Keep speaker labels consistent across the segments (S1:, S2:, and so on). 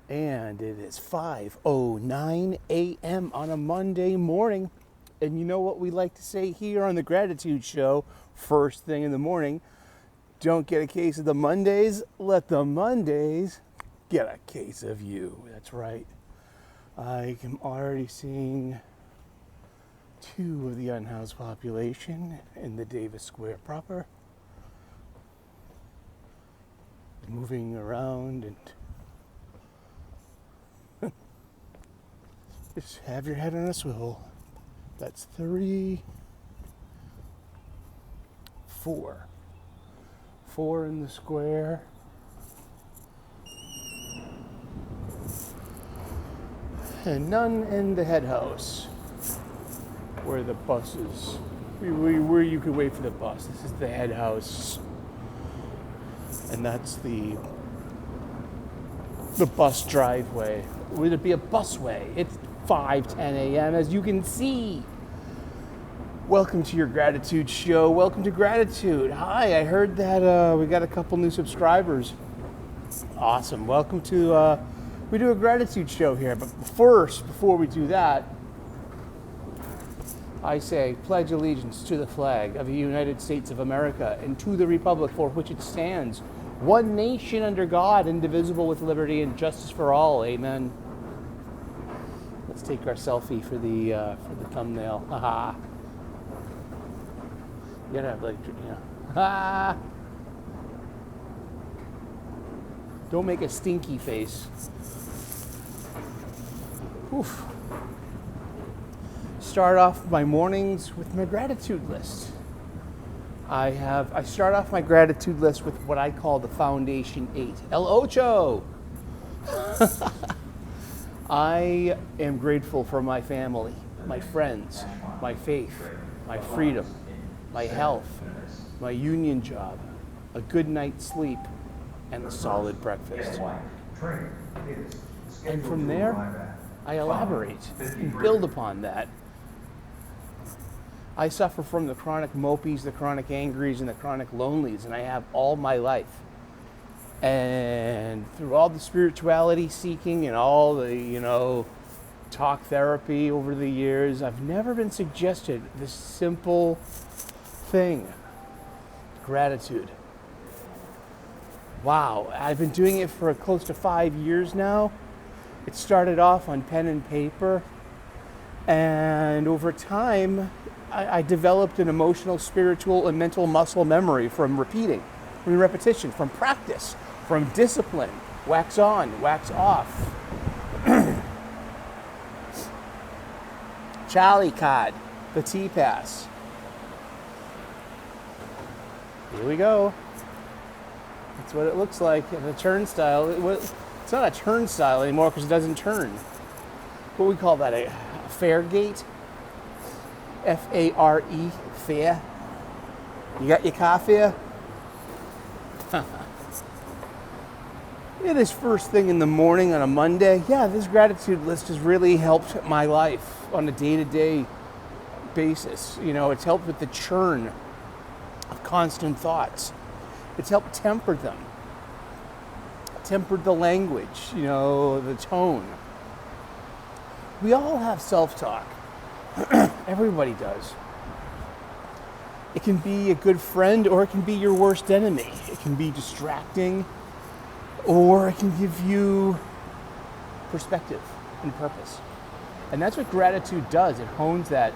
S1: And it is 5:09 a.m. on a Monday morning. And you know what we like to say here on the Gratitude Show, first thing in the morning, don't get a case of the Mondays, let the Mondays get a case of you. That's right. I am already seeing two of the unhoused population in the Davis Square proper, moving around, and just have your head on a swivel. That's 3, 4. 4 in the square. And none in the head house, where the bus is, where you could wait for the bus. This is the head house. And that's the bus driveway. Would it be a busway? It's 5:10 a.m. as you can see. Welcome to your Gratitude Show. Welcome to Gratitude. Hi, I heard that we got a couple new subscribers. Awesome. Welcome to, we do a Gratitude Show here. But first, before we do that, I say, pledge allegiance to the flag of the United States of America and to the republic for which it stands, one nation under God, indivisible with liberty and justice for all. Amen. Let's take our selfie for the thumbnail. Haha. You gotta have ha. Don't make a stinky face. Oof. Start off my mornings with my gratitude list. I start off my gratitude list with what I call the Foundation 8. El Ocho! I am grateful for my family, my friends, my faith, my freedom, my health, my union job, a good night's sleep, and a solid breakfast. And from there, I elaborate and build upon that. I suffer from the chronic mopies, the chronic angries, and the chronic lonelies, and I have all my life. And through all the spirituality seeking and all the, talk therapy over the years, I've never been suggested this simple thing, gratitude. Wow, I've been doing it for close to 5 years now. It started off on pen and paper, and over time, I developed an emotional, spiritual, and mental muscle memory from repeating, from repetition, from practice, from discipline, wax on, wax off. Charlie card, the T-Pass. Here we go. That's what it looks like. The turnstile. It's not a turnstile anymore because it doesn't turn. What we call that, a fare gate? F-A-R-E, fare. You got your car fare? It is first thing in the morning on a Monday. Yeah, this gratitude list has really helped my life on a day-to-day basis. It's helped with the churn of constant thoughts. It's helped temper them. Tempered the language, the tone. We all have self-talk. Everybody does. It can be a good friend or it can be your worst enemy. It can be distracting or it can give you perspective and purpose. And that's what gratitude does. It hones that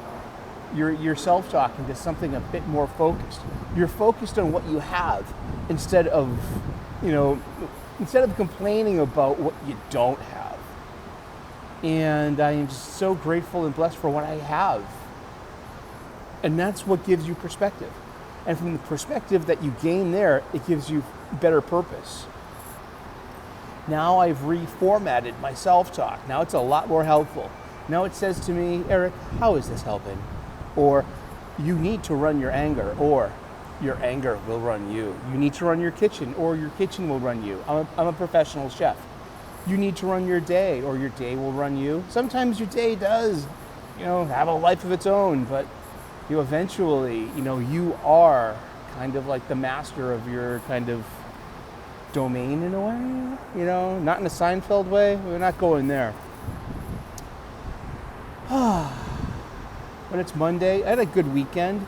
S1: your self-talk into something a bit more focused. You're focused on what you have instead of complaining about what you don't have. And I am just so grateful and blessed for what I have. And that's what gives you perspective. And from the perspective that you gain there, it gives you better purpose. Now I've reformatted my self-talk. Now it's a lot more helpful. Now it says to me, Eric, how is this helping? Or you need to run your anger, or your anger will run you. You need to run your kitchen, or your kitchen will run you. I'm a professional chef. You need to run your day, or your day will run you. Sometimes your day does, have a life of its own, but eventually, you are kind of like the master of your kind of domain in a way, not in a Seinfeld way. We're not going there. But it's Monday. I had a good weekend.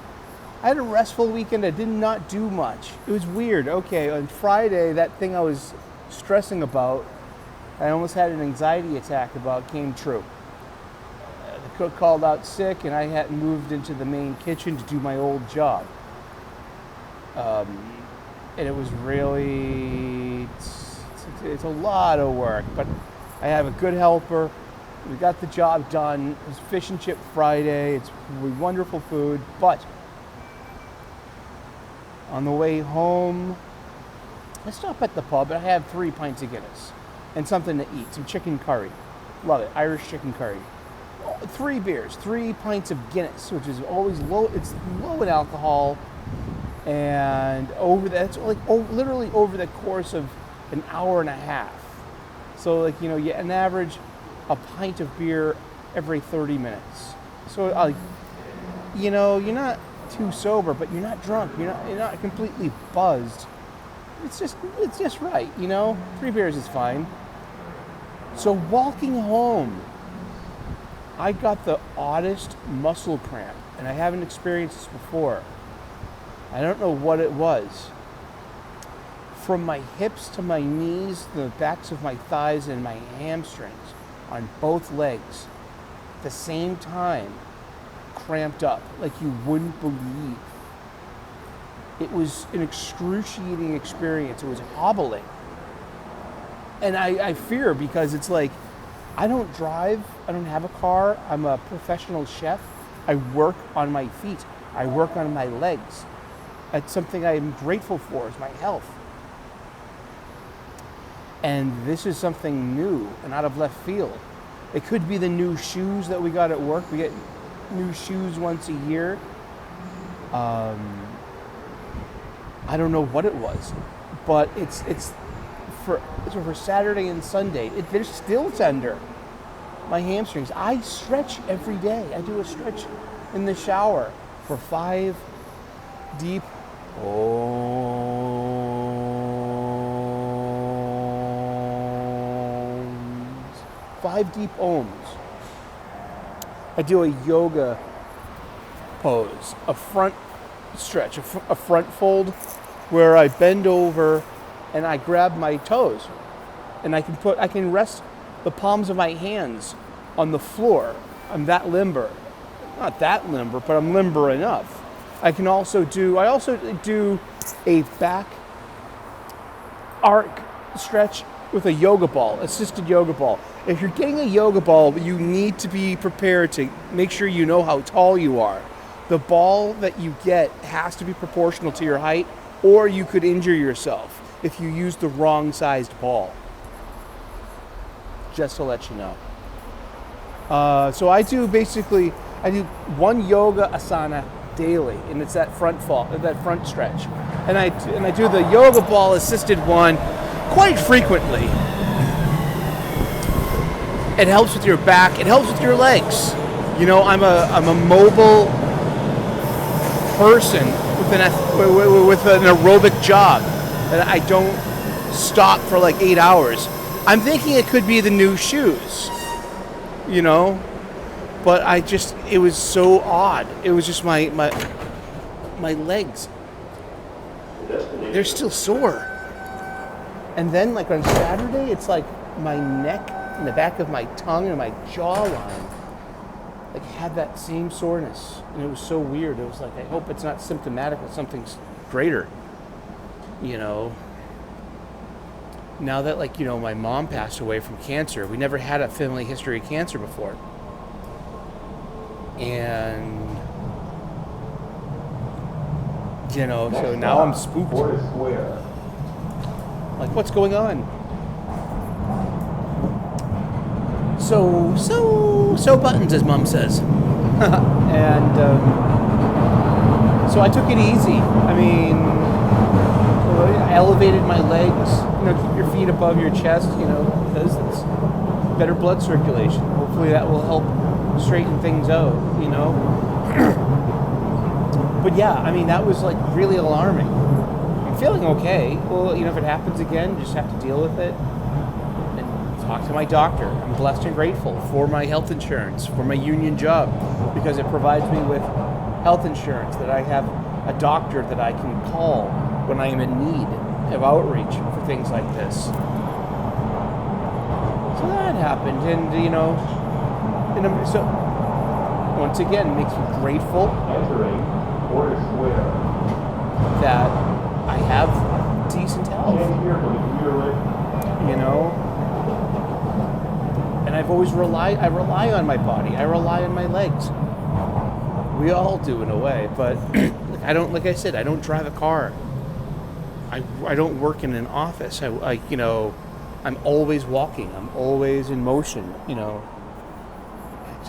S1: I had a restful weekend. I did not do much. It was weird. Okay, on Friday, that thing I was stressing about, I almost had an anxiety attack about, came true. The cook called out sick, and I hadn't moved into the main kitchen to do my old job. And it was really, it's a lot of work, but I have a good helper. We got the job done. It was Fish and Chip Friday. It's wonderful food, but on the way home, I stopped at the pub and I had 3 pints of Guinness and something to eat, some chicken curry. Love it, Irish chicken curry. 3 beers, 3 pints of Guinness, which is always low. It's low in alcohol. And literally over the course of an hour and a half. So you an average a pint of beer every 30 minutes. So you're not too sober, but you're not drunk. You're not completely buzzed. It's just right. 3 beers is fine. So walking home, I got the oddest muscle cramp, and I haven't experienced this before. I don't know what it was. From my hips to my knees, the backs of my thighs and my hamstrings on both legs, at the same time, cramped up like you wouldn't believe. It was an excruciating experience. It was hobbling. And I fear, because it's like, I don't drive, I don't have a car, I'm a professional chef. I work on my feet, I work on my legs. It's something I'm grateful for, is my health. And this is something new and out of left field. It could be the new shoes that we got at work. We get new shoes once a year. I don't know what it was, but it's for Saturday and Sunday. They're still tender. My hamstrings. I stretch every day. I do a stretch in the shower for 5 deep ohms. 5 deep ohms. I do a yoga pose, a front stretch, a front fold, where I bend over and I grab my toes, and I can rest the palms of my hands on the floor. I'm that limber. Not that limber, but I'm limber enough. I also do a back arc stretch with a yoga ball, assisted yoga ball. If you're getting a yoga ball, you need to be prepared to make sure you know how tall you are. The ball that you get has to be proportional to your height, or you could injure yourself if you use the wrong sized ball. Just to let you know. So I do 1 yoga asana daily, and it's that front stretch. And I do the yoga ball assisted one quite frequently. It helps with your back. It helps with your legs. I'm a mobile person with an aerobic job, and I don't stop for like 8 hours. I'm thinking it could be the new shoes, but it was so odd. It was just my legs. They're still sore. And then like on Saturday, it's like my neck and the back of my tongue and my jawline had that same soreness. And it was so weird. It was like, I hope it's not symptomatic of something greater, Now that my mom passed away from cancer, we never had a family history of cancer before. And, so now I'm spooked. Like, what's going on? So buttons, as Mom says. And so I took it easy. I mean, I elevated my legs. Keep your feet above your chest, because it's better blood circulation. Hopefully that will help straighten things out, But yeah, I mean, that was like really alarming. I'm feeling okay. Well, if it happens again, just have to deal with it and talk to my doctor. I'm blessed and grateful for my health insurance, for my union job, because it provides me with health insurance, that I have a doctor that I can call when I am in need of outreach for things like this. So that happened, and so once again, makes me grateful that I have decent health. And I've always I rely on my body. I rely on my legs. We all do in a way, but I don't, like I said, I don't drive a car. I don't work in an office. I'm always walking. I'm always in motion,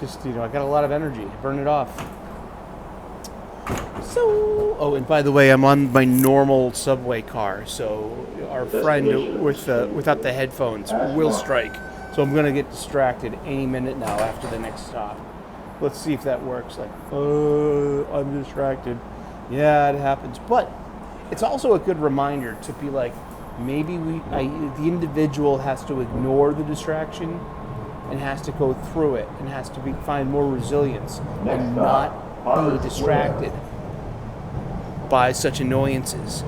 S1: Just, I got a lot of energy. Burn it off. So, and by the way, I'm on my normal subway car, so our friend without the headphones will strike. So I'm going to get distracted any minute now after the next stop. Let's see if that works. I'm distracted. Yeah, it happens. But it's also a good reminder to be like, maybe the individual has to ignore the distraction and has to go through it and has to find more resilience and not be distracted by such annoyances.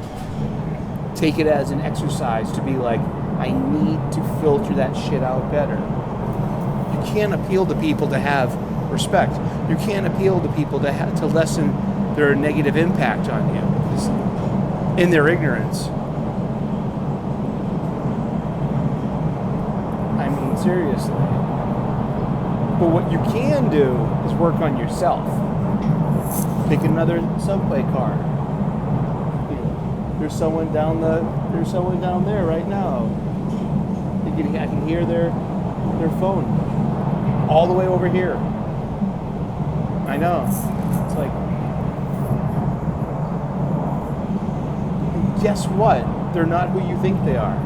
S1: Take it as an exercise to be like, I need to filter that shit out better. You can't appeal to people to have respect. You can't appeal to people to lessen their negative impact on you in their ignorance. I mean, seriously. But what you can do is work on yourself. Pick another subway car. There's someone down there right now. I can hear their phone all the way over here. I know. It's like, guess what? They're not who you think they are.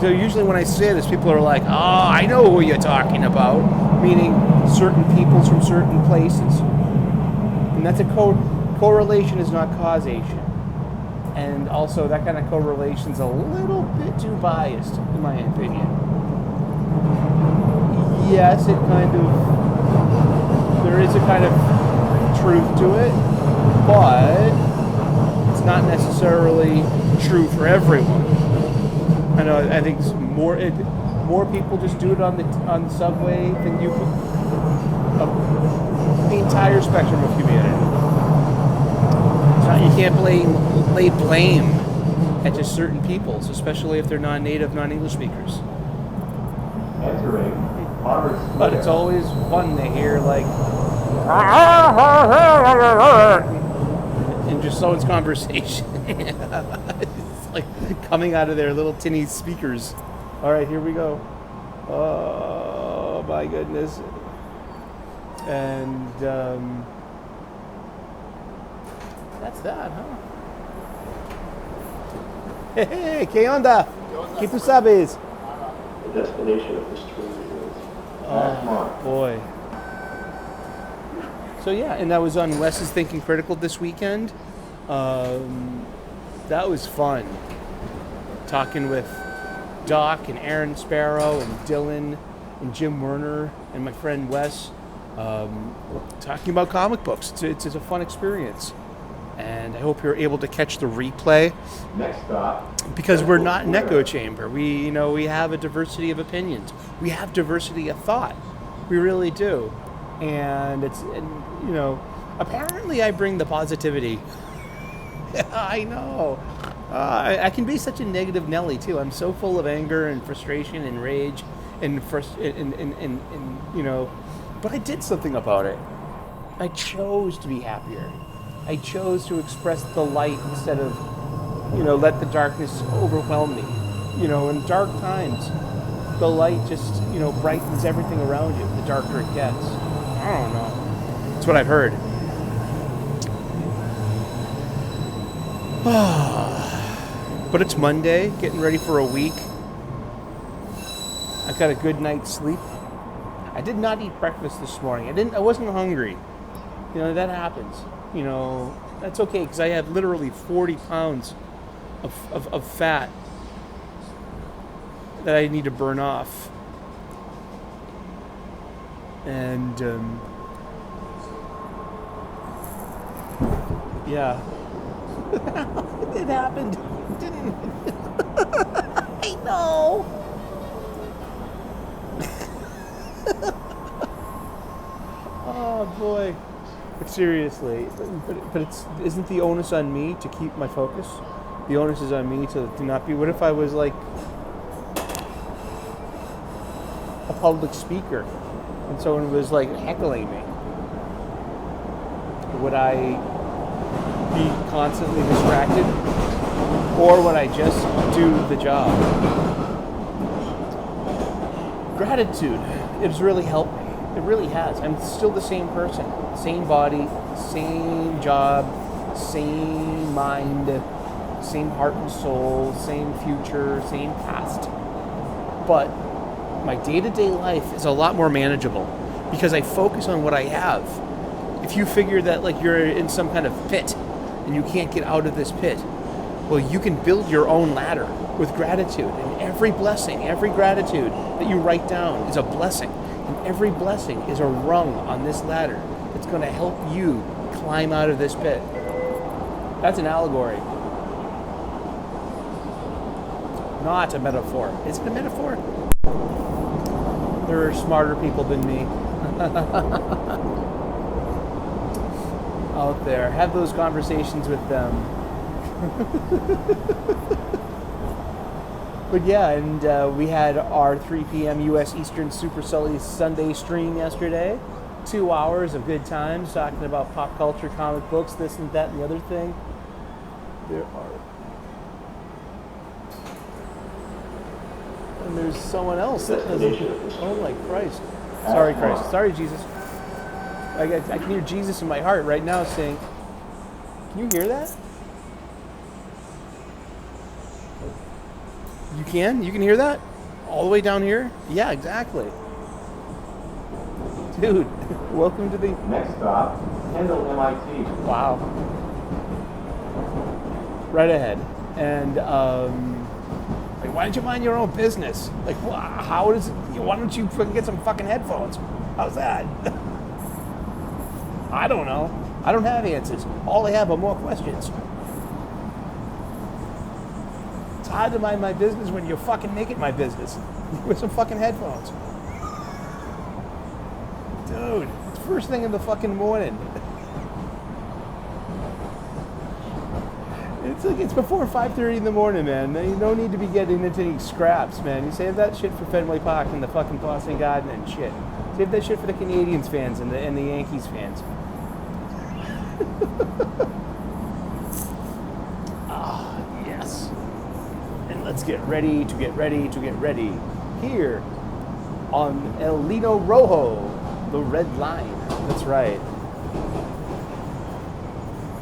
S1: So usually when I say this, people are like, oh, I know who you're talking about, meaning certain peoples from certain places. And that's correlation is not causation. And also that kind of correlation is a little bit too biased, in my opinion. Yes, there is a kind of truth to it, but it's not necessarily true for everyone. I think more people just do it on the subway than you put the entire spectrum of humanity. You can't lay blame at just certain peoples, especially if they're non-native, non-English speakers. But it's always fun to hear and just someone's conversation. It's like coming out of their little tinny speakers. All right, here we go. Oh my goodness. And that's that, huh? Hey, ¿qué onda? ¿Qué tú sabes?
S2: The destination of this trip is
S1: Oh, boy. So yeah, and that was on Wes's Thinking Critical this weekend. That was fun. Talking with Doc and Aaron Sparrow and Dylan and Jim Werner and my friend Wes. Talking about comic books. It's a fun experience. And I hope you're able to catch the replay.
S2: next stop.
S1: Because we're not an echo chamber. We have a diversity of opinions. We have diversity of thought. We really do. And apparently I bring the positivity. I know. I can be such a negative Nelly too. I'm so full of anger and frustration and rage and but I did something about it. I chose to be happier. I chose to express the light instead of, let the darkness overwhelm me. In dark times, the light just, brightens everything around you, the darker it gets. I don't know. That's what I've heard. But it's Monday, getting ready for a week. I got a good night's sleep. I did not eat breakfast this morning. I wasn't hungry. That happens. That's okay, because I have literally 40 pounds of fat that I need to burn off. And, yeah. It happened, didn't it? I know. Oh, boy. But seriously, isn't the onus on me to keep my focus? The onus is on me to not be. What if I was like a public speaker and someone was like heckling me? Would I be constantly distracted, or would I just do the job? Gratitude, it has really helped me. It really has. I'm still the same person, same body, same job, same mind, same heart and soul, same future, same past. But my day-to-day life is a lot more manageable because I focus on what I have. If you figure that like you're in some kind of pit and you can't get out of this pit, well, you can build your own ladder with gratitude. And every blessing, every gratitude that you write down is a blessing. And every blessing is a rung on this ladder that's going to help you climb out of this pit. That's an allegory. Not a metaphor. Is it a metaphor? There are smarter people than me out there. Have those conversations with them. But yeah, and we had our 3 p.m. U.S. Eastern Super Sully Sunday stream yesterday. 2 hours of good times talking about pop culture, comic books, this and that and the other thing. There are... And there's someone else that doesn't... Oh my Christ. Sorry, Christ. Sorry, Jesus. I can hear Jesus in my heart right now saying... Can you hear that? You can? You can hear that? All the way down here? Yeah, exactly. Dude, welcome to the...
S2: Next stop, Kendall, MIT.
S1: Wow. Right ahead. And, like, why don't you mind your own business? Like, how does it... Why don't you get some fucking headphones? How's that? I don't know. I don't have answers. All I have are more questions. It's hard to mind my business when you're fucking making my business with some fucking headphones. Dude, it's first thing in the fucking morning. It's before 5:30 in the morning, man. You don't need to be getting into any scraps, man. You save that shit for Fenway Park and the fucking Boston Garden and shit. Save that shit for the Canadiens fans and the Yankees fans. Ah, yes. And let's get ready to get ready to get ready here on El Lino Rojo, the red line. That's right.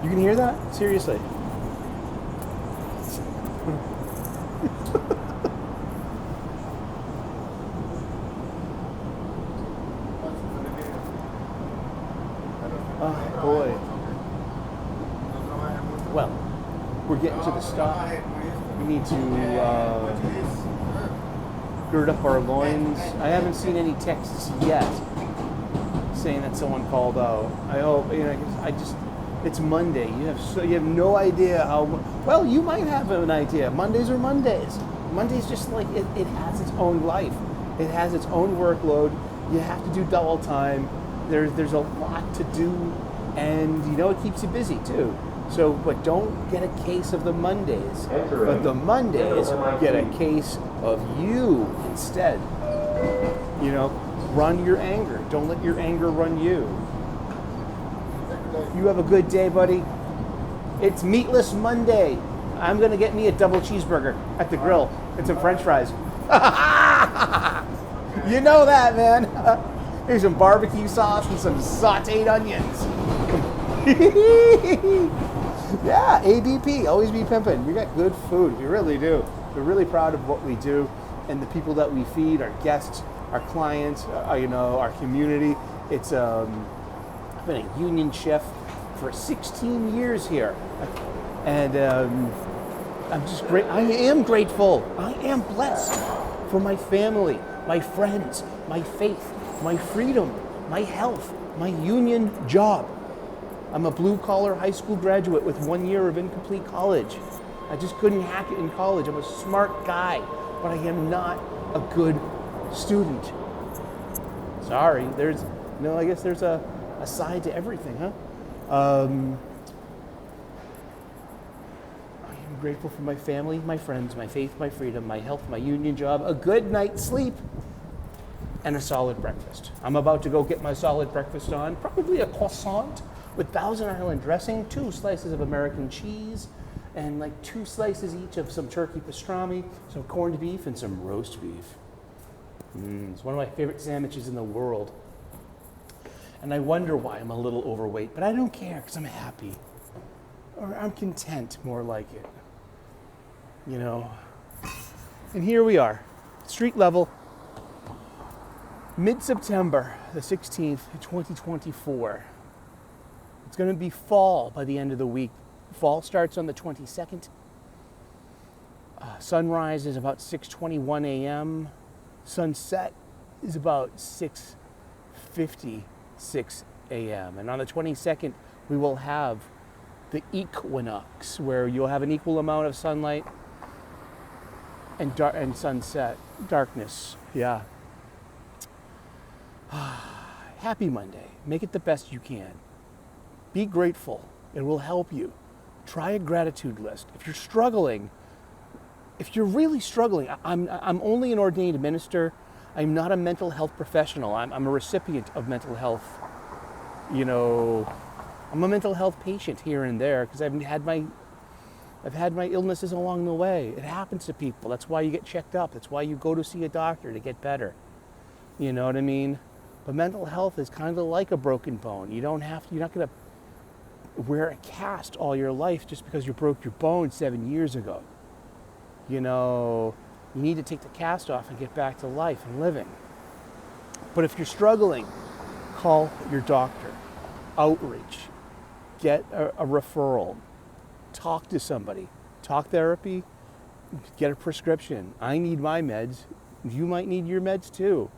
S1: You can hear that? Seriously. Oh, boy. Well, we're getting to the stop. We need to gird up our loins. I haven't seen any texts yet saying that someone called out. I hope, it's Monday. You have no idea how, well, you might have an idea. Mondays are Mondays. Monday's just like, it has its own life. It has its own workload. You have to do double time. There's a lot to do, and it keeps you busy too. So, but don't get a case of the Mondays. But the Mondays, get a case of you instead. Run your anger. Don't let your anger run you. You have a good day, buddy. It's Meatless Monday. I'm going to get me a double cheeseburger at the grill and some french fries. You know that, man. Here's some barbecue sauce and some sauteed onions. Yeah, ABP, always be pimping. We got good food. We really do. We're really proud of what we do and the people that we feed, our guests, our clients, our community. It's I've been a union chef for 16 years here. And I'm just great. I am grateful. I am blessed for my family, my friends, my faith, my freedom, my health, my union job. I'm a blue-collar high school graduate with 1 year of incomplete college. I just couldn't hack it in college. I'm a smart guy, but I am not a good student. Sorry, I guess there's a side to everything, huh? I am grateful for my family, my friends, my faith, my freedom, my health, my union job, a good night's sleep, and a solid breakfast. I'm about to go get my solid breakfast on, probably a croissant with Thousand Island dressing, 2 slices of American cheese, and like 2 slices each of some turkey pastrami, some corned beef, and some roast beef. It's one of my favorite sandwiches in the world. And I wonder why I'm a little overweight, but I don't care because I'm happy. Or I'm content, more like it. You know? And here we are, street level, mid-September, the 16th, 2024. It's going to be fall by the end of the week. Fall starts on the 22nd. Sunrise is about 6:21 a.m. Sunset is about 6:56 a.m. And on the 22nd, we will have the equinox, where you'll have an equal amount of sunlight and sunset, darkness. Yeah. Happy Monday. Make it the best you can. Be grateful. It will help you. Try a gratitude list. If you're struggling, if you're really struggling, I'm only an ordained minister. I'm not a mental health professional. I'm a recipient of mental health. You know, I'm a mental health patient here and there because I've had my illnesses along the way. It happens to people. That's why you get checked up. That's why you go to see a doctor to get better. You know what I mean? But mental health is kind of like a broken bone. You're not going to wear a cast all your life just because you broke your bone 7 years ago. You know, you need to take the cast off and get back to life and living. But if you're struggling, call your doctor. Outreach. Get a referral. Talk to somebody. Talk therapy. Get a prescription. I need my meds. You might need your meds too.